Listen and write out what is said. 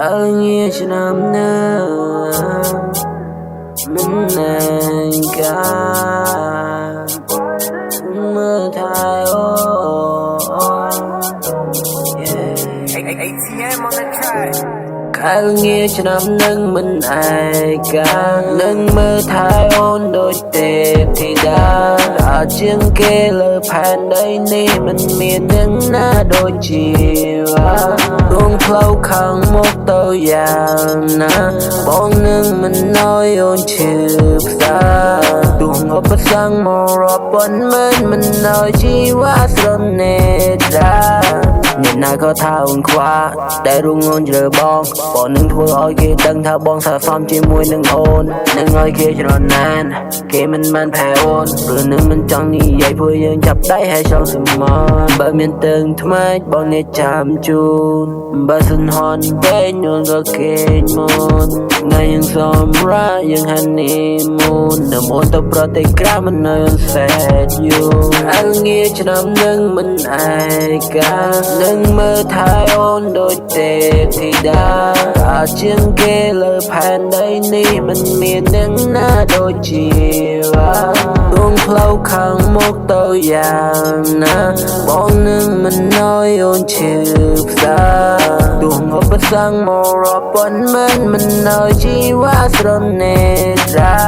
Kalinya senamnya menengah Metayo ATM on the track កាលងាឆ្នាំនឹងមិនឯកានឹងមើលថែអូនដូចទេពធីតាអាចជាងគេលើផែនដីនេះមិនមាននឹងណាដូចជាដួងផ្លូវខាងមុខទៅយ៉ាងណាបងនឹងមិនណយអូនឈឺផ្សាដួងឧបសគ្គមករាប់ពាន់ម៉ឺនមិនណយជីវ៉ាស្រនេតាអ្នកណាក៏ថាអូនខ្វះតែរួងអូនជ្រើបងនឹងធ្វើឲ្យគេដឹងថាបងស័ក្តិសមជាមួយនឹងអូននឹងឲ្យគេច្រណែនគេមិនបានផែអូនព្រោះនឹងមិនចង់និយាយព្រោះយើងចាប់ដៃហើយចង់សមនបើមានទឹងថ្មែកបងនេះចាំជូនបើសិនហន់ពេកអូនក៏គេងមុនថ្ងៃយើងសម្រាប់យើងហានីមូននៅមុនទៅប្រទេសក្រៅមិននៅអូនសែតយូអើងារឆ្នាំនឹងមិនឯកានឹងមើលថែអូនដូចទេពធីតាអាចជាងគេលើផែនដីនេះមិនមាននឹងណាដូចជាដួងផ្លូវខាងមុខទៅយ៉ាងណាបងនឹងមិនណយអូនឈឺផ្សាដួងឧបសគ្គមករាប់ពាន់ម៉ឺនមិនណយជីវ៉ាស្រនេតា